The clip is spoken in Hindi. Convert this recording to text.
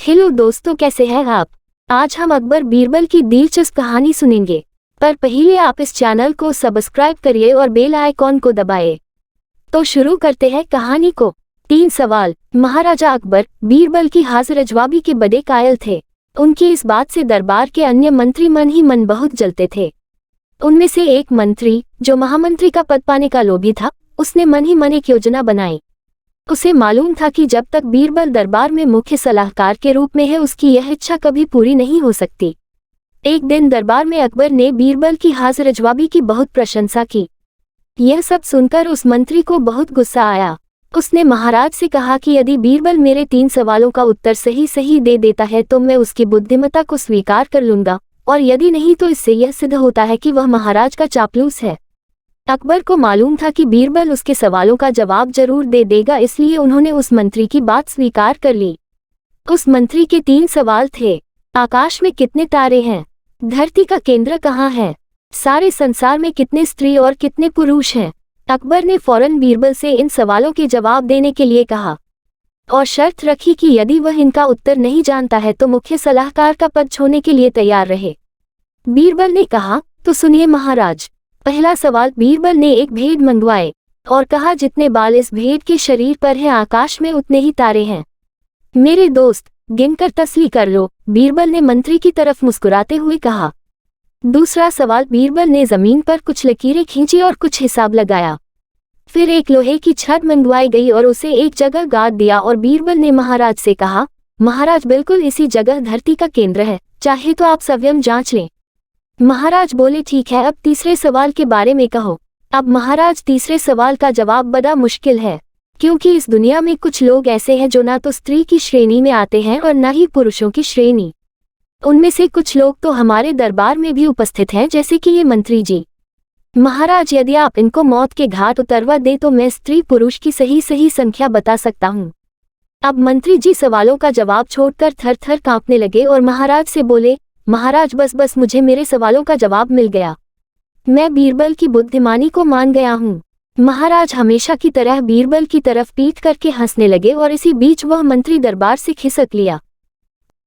हेलो दोस्तों, कैसे हैं आप। आज हम अकबर बीरबल की दिलचस्प कहानी सुनेंगे, पर पहले आप इस चैनल को सब्सक्राइब करिए और बेल आइकॉन को दबाएं। तो शुरू करते हैं कहानी को। 3 सवाल। महाराजा अकबर बीरबल की हाजिर-ए-जवाबी के बड़े कायल थे। उनकी इस बात से दरबार के अन्य मंत्री मन ही मन बहुत जलते थे। उनमें से एक मंत्री, जो महामंत्री का पद पाने का लोभी था, उसने मन ही मन एक योजना बनाई। उसे मालूम था कि जब तक बीरबल दरबार में मुख्य सलाहकार के रूप में है, उसकी यह इच्छा कभी पूरी नहीं हो सकती। एक दिन दरबार में अकबर ने बीरबल की हाजिर-ए-जवाबी की बहुत प्रशंसा की। यह सब सुनकर उस मंत्री को बहुत गुस्सा आया। उसने महाराज से कहा कि यदि बीरबल मेरे 3 सवालों का उत्तर सही सही दे देता है तो मैं उसकी बुद्धिमत्ता को स्वीकार कर लूंगा, और यदि नहीं तो इससे यह सिद्ध होता है कि वह महाराज का चापलूस है। अकबर को मालूम था कि बीरबल उसके सवालों का जवाब जरूर दे देगा, इसलिए उन्होंने उस मंत्री की बात स्वीकार कर ली। उस मंत्री के 3 सवाल थे। आकाश में कितने तारे हैं? धरती का केंद्र कहाँ है? सारे संसार में कितने स्त्री और कितने पुरुष हैं? अकबर ने फौरन बीरबल से इन सवालों के जवाब देने के लिए कहा, और शर्त रखी कि यदि वह इनका उत्तर नहीं जानता है तो मुख्य सलाहकार का पद छोड़ने के लिए तैयार रहे। बीरबल ने कहा, तो सुनिए महाराज। पहला सवाल। बीरबल ने एक भेड़ मंगवाए और कहा, जितने बाल इस भेड़ के शरीर पर हैं, आकाश में उतने ही तारे हैं। मेरे दोस्त, गिनकर तस्वीर कर लो, बीरबल ने मंत्री की तरफ मुस्कुराते हुए कहा। दूसरा सवाल। बीरबल ने जमीन पर कुछ लकीरें खींची और कुछ हिसाब लगाया। फिर एक लोहे की छड़ मंगवाई गई और उसे एक जगह गाड़ दिया, और बीरबल ने महाराज से कहा, महाराज बिल्कुल इसी जगह धरती का केंद्र है, चाहे तो आप स्वयं जांच लें। महाराज बोले, ठीक है, अब तीसरे सवाल के बारे में कहो। अब महाराज, तीसरे सवाल का जवाब बड़ा मुश्किल है, क्योंकि इस दुनिया में कुछ लोग ऐसे हैं जो ना तो स्त्री की श्रेणी में आते हैं और न ही पुरुषों की श्रेणी। उनमें से कुछ लोग तो हमारे दरबार में भी उपस्थित हैं, जैसे कि ये मंत्री जी। महाराज, यदि आप इनको मौत के घाट उतरवा दे तो मैं स्त्री पुरुष की सही सही संख्या बता सकता हूँ। अब मंत्री जी सवालों का जवाब छोड़कर थर थर कांपने लगे और महाराज से बोले, महाराज बस मुझे मेरे सवालों का जवाब मिल गया। मैं बीरबल की बुद्धिमानी को मान गया हूँ। महाराज हमेशा की तरह बीरबल की तरफ पीट करके हंसने लगे और इसी बीच वह मंत्री दरबार से खिसक लिया।